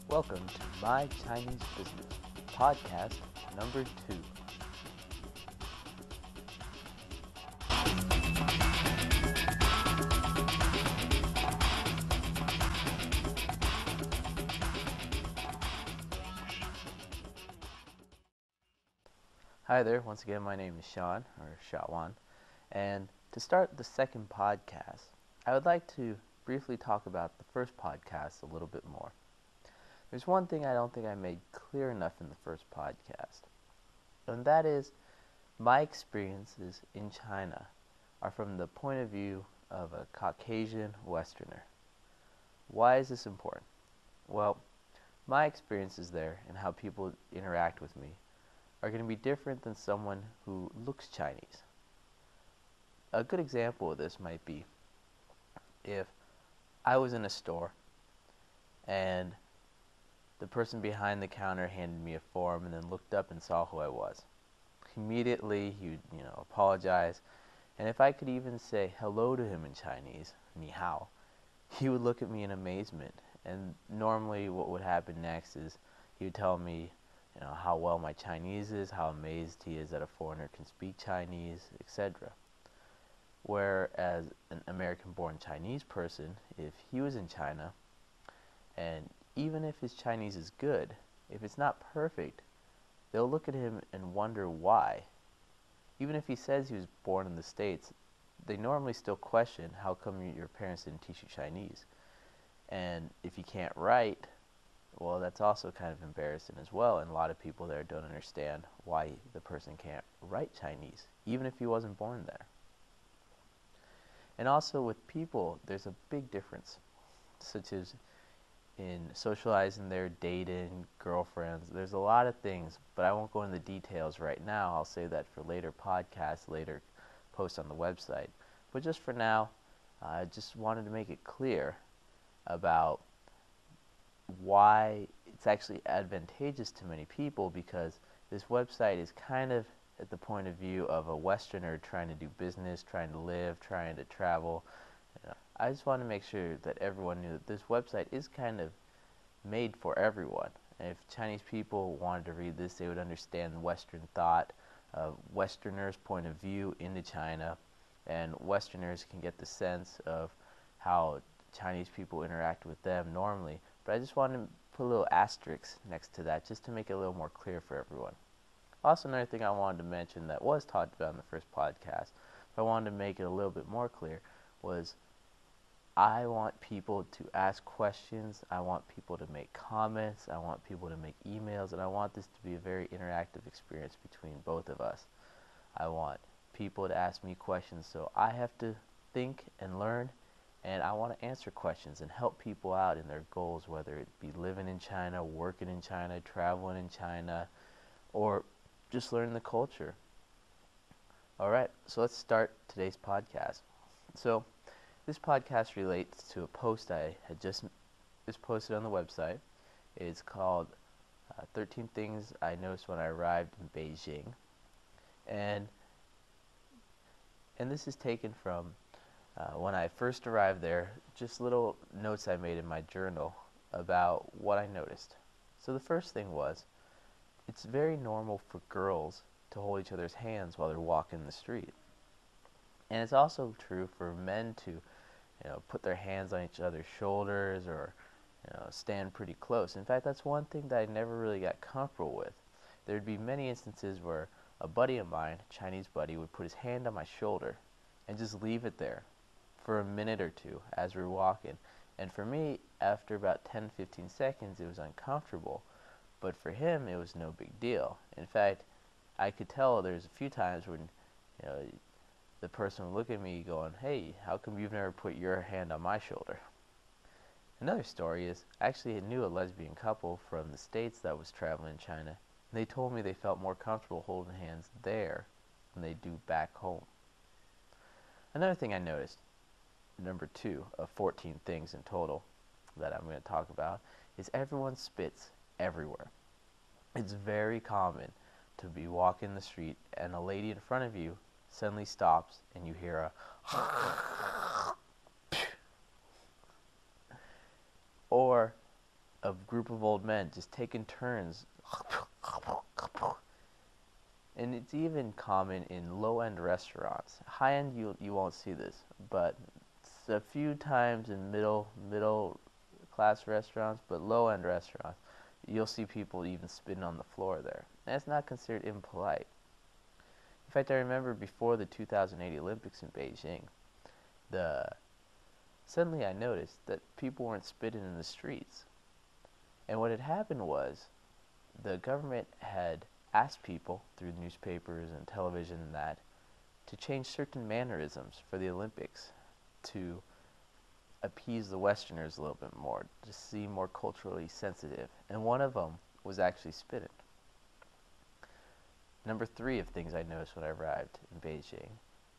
Welcome to My Chinese Business, podcast number 2. Hi there, once again my name is Sean, or Shawan, and to start the second podcast, I would like to briefly talk about the first podcast a little bit more. There's one thing I don't think I made clear enough in the first podcast, and that is my experiences in China are from the point of view of a Caucasian Westerner. Why is this important? Well, my experiences there and how people interact with me are going to be different than someone who looks Chinese. A good example of this might be if I was in a store and the person behind the counter handed me a form and then looked up and saw who I was. Immediately he would, apologize, and if I could even say hello to him in Chinese, ni hao, he would look at me in amazement. And normally what would happen next is he would tell me how well my Chinese is, how amazed he is that a foreigner can speak Chinese, etc. Whereas an American-born Chinese person, if he was in China, and even if his Chinese is good, if it's not perfect, they'll look at him and wonder why. Even if he says he was born in the States, they normally still question, how come your parents didn't teach you Chinese? And if you can't write, well, that's also kind of embarrassing as well, and a lot of people there don't understand why the person can't write Chinese, even if he wasn't born there. And also with people, there's a big difference, such as in socializing there, dating, girlfriends. There's a lot of things, but I won't go into the details right now. I'll save that for later podcasts, later posts on the website. But just for now, I just wanted to make it clear about why it's actually advantageous to many people, because this website is kind of at the point of view of a Westerner trying to do business, trying to live, trying to travel. I just want to make sure that everyone knew that this website is kind of made for everyone. And if Chinese people wanted to read this, they would understand Western thought, Westerners' point of view into China, and Westerners can get the sense of how Chinese people interact with them normally. But I just wanted to put a little asterisk next to that just to make it a little more clear for everyone. Also, another thing I wanted to mention that was talked about in the first podcast, but I wanted to make it a little bit more clear, was I want people to ask questions, I want people to make comments, I want people to make emails, and I want this to be a very interactive experience between both of us. I want people to ask me questions, so I have to think and learn, and I want to answer questions and help people out in their goals, whether it be living in China, working in China, traveling in China, or just learning the culture. Alright, so let's start today's podcast. So, this podcast relates to a post I had just posted on the website. It's called 13 Things I Noticed When I Arrived in Beijing. And this is taken from when I first arrived there, just little notes I made in my journal about what I noticed. So the first thing was, it's very normal for girls to hold each other's hands while they're walking the street. And it's also true for men to put their hands on each other's shoulders or stand pretty close. In fact, that's one thing that I never really got comfortable with. There'd be many instances where a buddy of mine, a Chinese buddy, would put his hand on my shoulder and just leave it there for a minute or two as we were walking. And for me, after about 10-15 seconds, it was uncomfortable. But for him, it was no big deal. In fact, I could tell there's a few times when the person would look at me going, "Hey, how come you've never put your hand on my shoulder?" Another story is, I actually knew a lesbian couple from the States that was traveling in China. And they told me they felt more comfortable holding hands there than they do back home. Another thing I noticed, number 2 of 14 things in total that I'm going to talk about, is everyone spits everywhere. It's very common to be walking the street and a lady in front of you suddenly stops and you hear a or a group of old men just taking turns. And it's even common in low-end restaurants. High-end, you won't see this, but it's a few times in middle class restaurants, but low-end restaurants, you'll see people even spitting on the floor there. And it's not considered impolite. In fact, I remember before the 2008 Olympics in Beijing, the suddenly I noticed that people weren't spitting in the streets. And what had happened was the government had asked people through newspapers and television and that to change certain mannerisms for the Olympics to appease the Westerners a little bit more, to seem more culturally sensitive. And one of them was actually spitting. Number 3 of things I noticed when I arrived in Beijing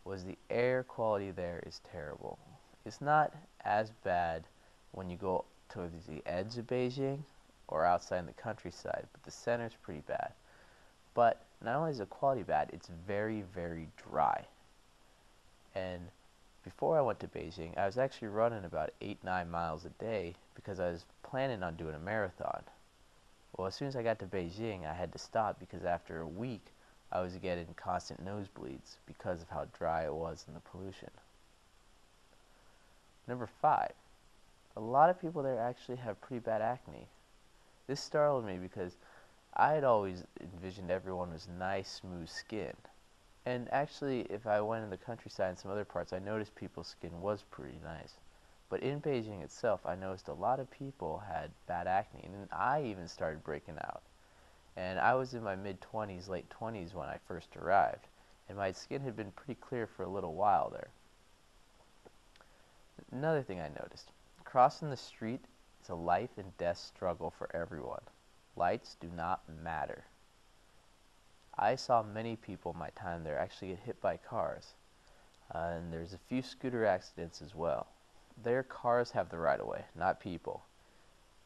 was the air quality there is terrible. It's not as bad when you go towards the edge of Beijing or outside in the countryside, but the center is pretty bad. But not only is the quality bad, it's very, very dry. And before I went to Beijing, I was actually running about 8-9 miles a day because I was planning on doing a marathon. Well, as soon as I got to Beijing, I had to stop because after a week, I was getting constant nosebleeds because of how dry it was and the pollution. Number 5, a lot of people there actually have pretty bad acne. This startled me because I had always envisioned everyone was nice, smooth skin. And actually, if I went in the countryside and some other parts, I noticed people's skin was pretty nice. But in Beijing itself, I noticed a lot of people had bad acne, and I even started breaking out. And I was in my mid-20s, late 20s when I first arrived, and my skin had been pretty clear for a little while there. Another thing I noticed, crossing the street is a life and death struggle for everyone. Lights do not matter. I saw many people in my time there actually get hit by cars, and there's a few scooter accidents as well. Their cars have the right of way, not people.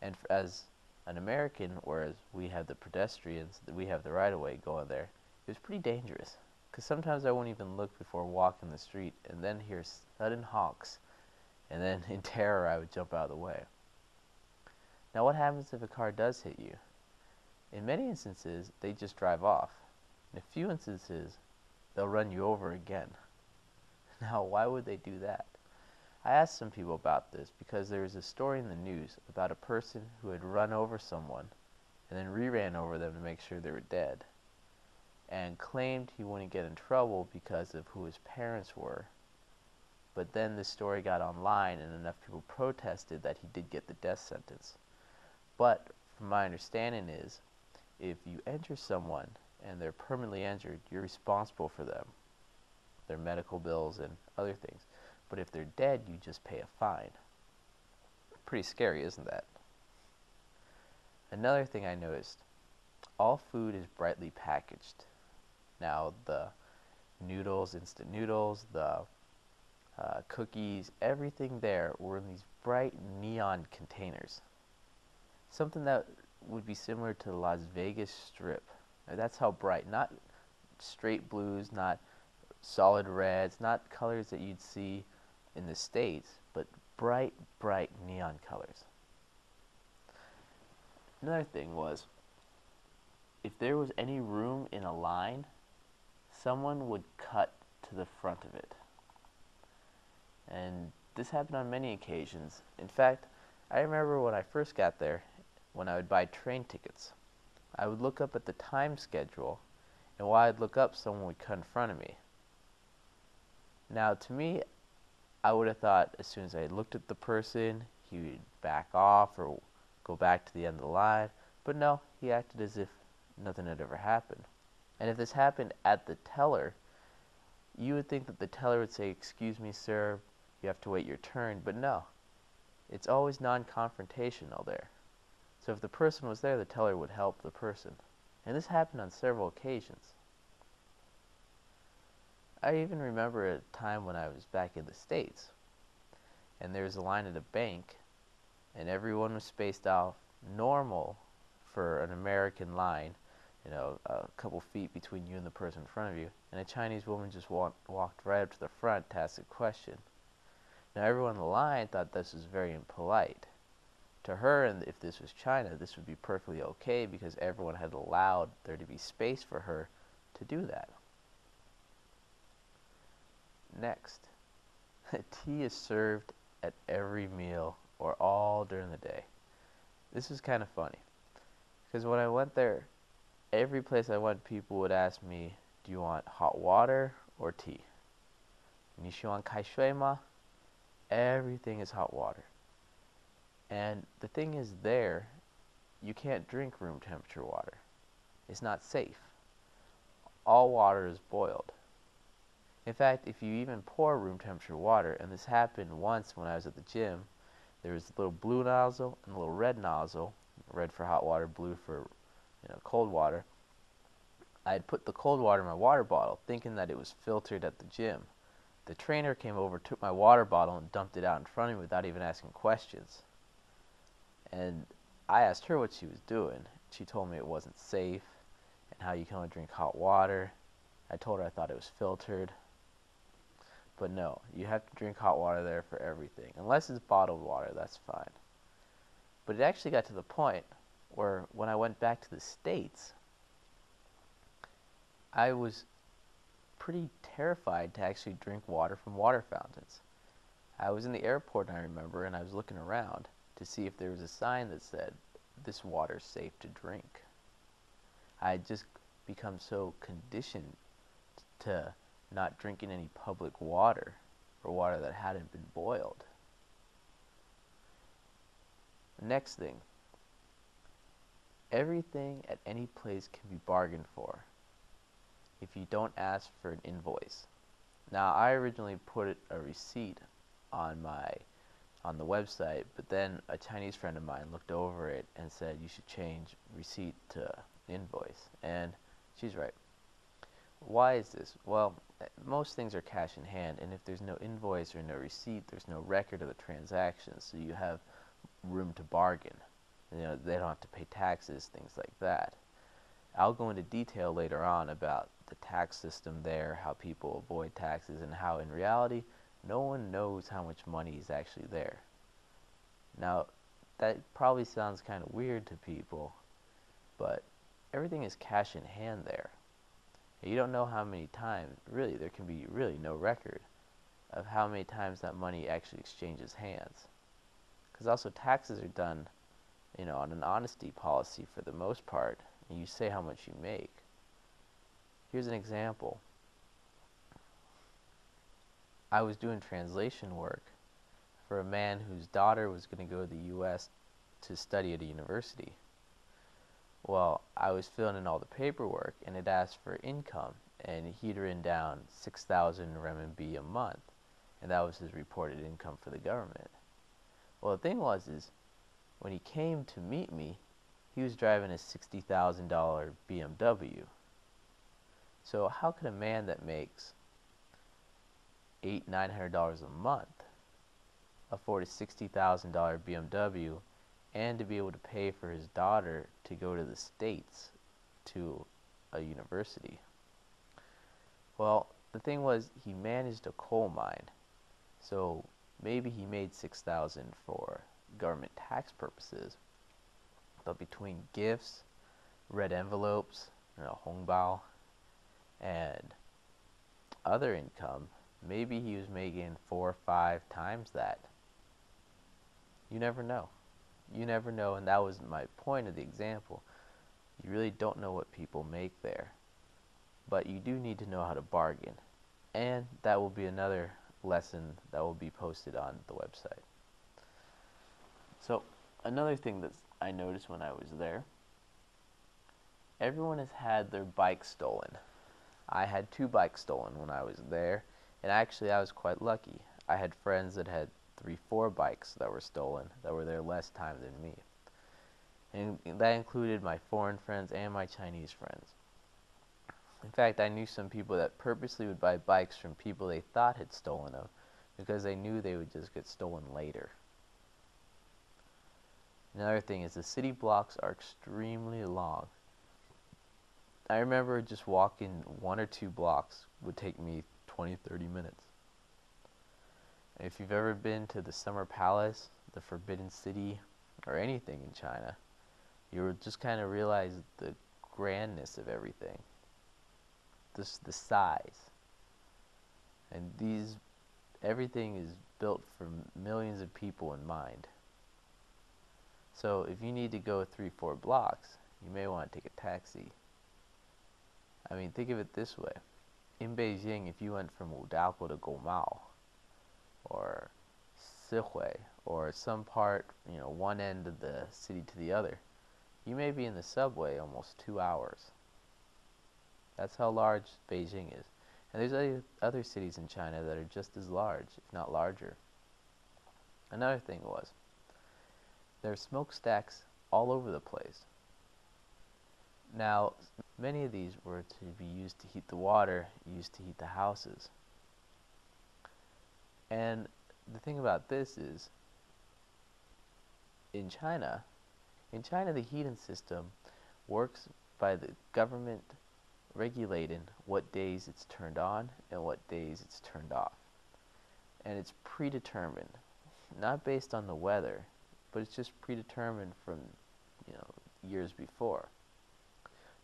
And as an American, whereas we have the pedestrians, we have the right of way going there, it was pretty dangerous. Because sometimes I wouldn't even look before walking the street, and then hear sudden honks, and then in terror I would jump out of the way. Now what happens if a car does hit you? In many instances, they just drive off. In a few instances, they'll run you over again. Now, why would they do that? I asked some people about this because there was a story in the news about a person who had run over someone and then re-ran over them to make sure they were dead, and claimed he wouldn't get in trouble because of who his parents were. But then the story got online and enough people protested that he did get the death sentence. But from my understanding is, if you injure someone and they're permanently injured, you're responsible for them, their medical bills and other things. But if they're dead, you just pay a fine. Pretty scary, isn't that? Another thing I noticed, all food is brightly packaged. Now the noodles, instant noodles, the cookies, everything there were in these bright neon containers. Something that would be similar to the Las Vegas Strip. Now, that's how bright, not straight blues, not solid reds, not colors that you'd see in the States, but bright, bright neon colors. Another thing was, if there was any room in a line, someone would cut to the front of it. And this happened on many occasions. In fact, I remember when I first got there, when I would buy train tickets, I would look up at the time schedule, and while I'd look up, someone would cut in front of me. Now, to me, I would have thought as soon as I looked at the person, he would back off or go back to the end of the line, but no, he acted as if nothing had ever happened. And if this happened at the teller, you would think that the teller would say, "Excuse me, sir, you have to wait your turn," but no. It's always non-confrontational there. So if the person was there, the teller would help the person. And this happened on several occasions. I even remember a time when I was back in the States, and there was a line at a bank, and everyone was spaced off normal for an American line, a couple feet between you and the person in front of you, and a Chinese woman just walked right up to the front to ask a question. Now everyone in the line thought this was very impolite, to her, and if this was China, this would be perfectly okay because everyone had allowed there to be space for her to do that. Next, tea is served at every meal or all during the day. This is kind of funny because when I went there, every place I went, people would ask me, "Do you want hot water or tea?" "你喜欢开水吗?" Everything is hot water. And the thing is, there, you can't drink room temperature water. It's not safe. All water is boiled. In fact, if you even pour room temperature water, and this happened once when I was at the gym, there was a little blue nozzle and a little red nozzle, red for hot water, blue for cold water. I had put the cold water in my water bottle, thinking that it was filtered at the gym. The trainer came over, took my water bottle, and dumped it out in front of me without even asking questions. And I asked her what she was doing. She told me it wasn't safe and how you can only drink hot water. I told her I thought it was filtered. But no, you have to drink hot water there for everything. Unless it's bottled water, that's fine. But it actually got to the point where when I went back to the States, I was pretty terrified to actually drink water from water fountains. I was in the airport, I remember, and I was looking around to see if there was a sign that said, "This water's safe to drink." I had just become so conditioned to not drinking any public water or water that hadn't been boiled. Next thing, everything at any place can be bargained for if you don't ask for an invoice. Now, I originally put a receipt on the website, but then a Chinese friend of mine looked over it and said you should change receipt to invoice, and she's right. Why is this? Well, most things are cash in hand, and if there's no invoice or no receipt, there's no record of the transaction, so you have room to bargain. They don't have to pay taxes, things like that. I'll go into detail later on about the tax system there, how people avoid taxes, and how in reality no one knows how much money is actually there. Now, that probably sounds kind of weird to people, but everything is cash in hand there. You don't know how many times, really, there can be really no record of how many times that money actually exchanges hands. Because also taxes are done, on an honesty policy for the most part, and you say how much you make. Here's an example. I was doing translation work for a man whose daughter was going to go to the U.S. to study at a university. Well, I was filling in all the paperwork, and it asked for income, and he'd written down 6,000 renminbi a month, and that was his reported income for the government. Well, the thing was, when he came to meet me, he was driving a $60,000 BMW. So how could a man that makes $900 a month afford a $60,000 BMW and to be able to pay for his daughter to go to the States to a university? Well, the thing was, he managed a coal mine, so maybe he made 6,000 for government tax purposes, but between gifts, red envelopes, hongbao, and other income, maybe he was making 4 or 5 times that. You never know. You never know, and that was my point of the example. You really don't know what people make there. But you do need to know how to bargain. And that will be another lesson that will be posted on the website. So, another thing that I noticed when I was there, everyone has had their bike stolen. I had 2 bikes stolen when I was there, and actually I was quite lucky. I had friends that had 3, 4 bikes that were stolen, that were there less time than me. And that included my foreign friends and my Chinese friends. In fact, I knew some people that purposely would buy bikes from people they thought had stolen them because they knew they would just get stolen later. Another thing is the city blocks are extremely long. I remember just walking 1 or 2 blocks would take me 20, 30 minutes. If you've ever been to the Summer Palace, the Forbidden City, or anything in China, you would just kind of realize the grandness of everything, just the size. And everything is built for millions of people in mind. So if you need to go 3, 4 blocks, you may want to take a taxi. I mean, think of it this way. In Beijing, if you went from Wudao to Gomao, or Sihui, or some part, one end of the city to the other, you may be in the subway almost 2 hours. That's how large Beijing is. And there's other cities in China that are just as large, if not larger. Another thing was, there are smokestacks all over the place. Now, many of these were to be used to heat the water, used to heat the houses. And the thing about this is, in China, the heating system works by the government regulating what days it's turned on and what days it's turned off. And it's predetermined, not based on the weather, but it's just predetermined from, years before.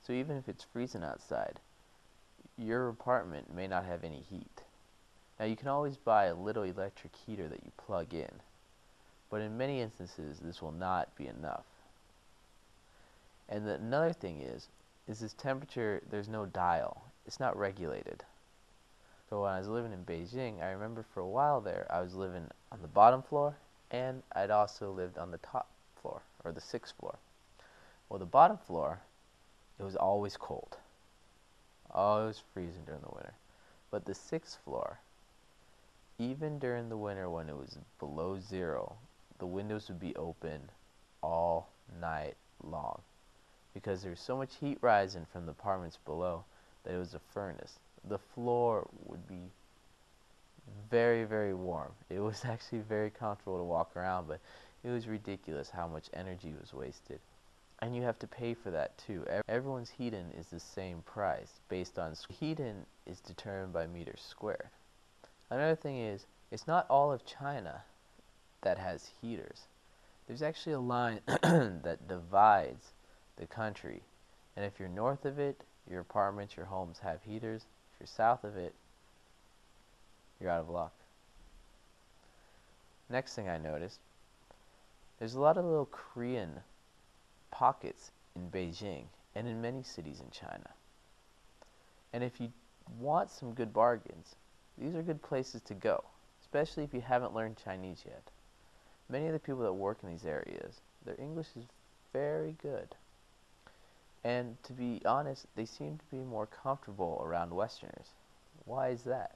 So even if it's freezing outside, your apartment may not have any heat. Now you can always buy a little electric heater that you plug in, but in many instances this will not be enough. And another thing is this temperature, there's no dial. It's not regulated. So when I was living in Beijing, I remember for a while there, I was living on the bottom floor, and I'd also lived on the top floor, or the 6th floor. Well, the bottom floor, it was always cold. Always freezing during the winter. But the 6th floor, even during the winter when it was below 0, the windows would be open all night long, because there's so much heat rising from the apartments below that it was a furnace. The floor would be very, very warm. It was actually very comfortable to walk around, but it was ridiculous how much energy was wasted. And you have to pay for that too. Everyone's heating is the same price based on heating is determined by meters squared. Another thing is, it's not all of China that has heaters. There's actually a line that divides the country, and if you're north of it, your apartments, your homes have heaters. If you're south of it, you're out of luck. Next thing I noticed, there's a lot of little Korean pockets in Beijing and in many cities in China. And if you want some good bargains, these are good places to go, especially if you haven't learned Chinese yet. Many of the people that work in these areas, their English is very good. And to be honest, they seem to be more comfortable around Westerners. Why is that?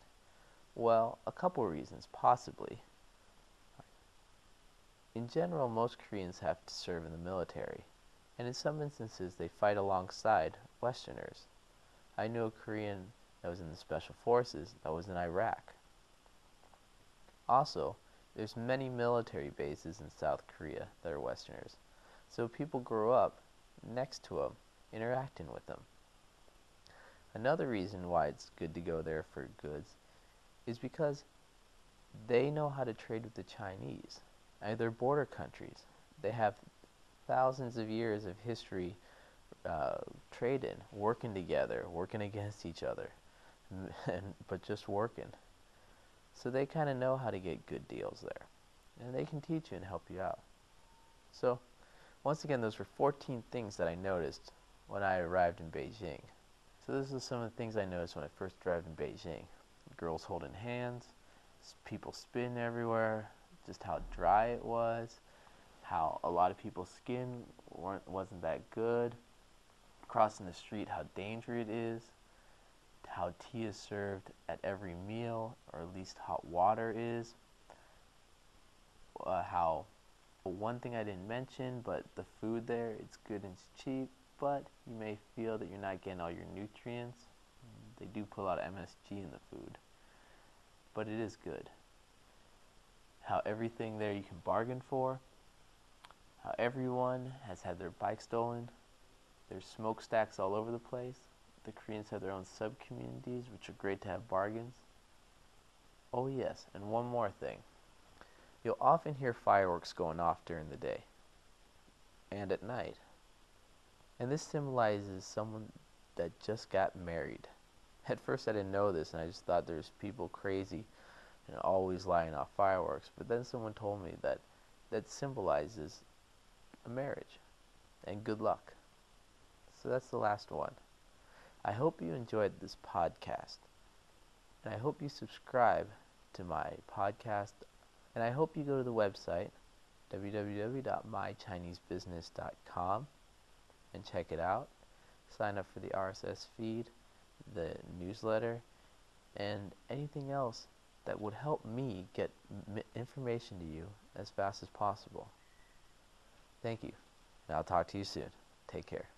Well, a couple reasons, possibly. In general, most Koreans have to serve in the military, and in some instances they fight alongside Westerners. I knew a Korean that was in the Special Forces that was in Iraq. Also, there's many military bases in South Korea that are Westerners, so people grow up next to them, interacting with them. Another reason why it's good to go there for goods is because they know how to trade with the Chinese. They're border countries. They have thousands of years of history trading, working together, working against each other, but just working. So they kind of know how to get good deals there. And they can teach you and help you out. So, once again, those were 14 things that I noticed when I arrived in Beijing. So this is some of the things I noticed when I first arrived in Beijing. Girls holding hands, people spitting everywhere, just how dry it was, how a lot of people's skin wasn't that good, crossing the street, how dangerous it is, how tea is served at every meal, or at least hot water is, how one thing I didn't mention, but the food there, it's good and it's cheap, but you may feel that you're not getting all your nutrients. They do put a lot of MSG in the food, but it is good. How everything there you can bargain for, how everyone has had their bike stolen, there's smokestacks all over the place. The Koreans have their own sub-communities, which are great to have bargains. Oh yes, and one more thing. You'll often hear fireworks going off during the day. and at night. And this symbolizes someone that just got married. At first I didn't know this and I just thought there's people crazy and always lighting off fireworks, but then someone told me that that symbolizes a marriage and good luck. So that's the last one. I hope you enjoyed this podcast, and I hope you subscribe to my podcast, and I hope you go to the website www.mychinesebusiness.com and check it out. Sign up for the RSS feed, the newsletter, and anything else that would help me get information to you as fast as possible. Thank you, and I'll talk to you soon. Take care.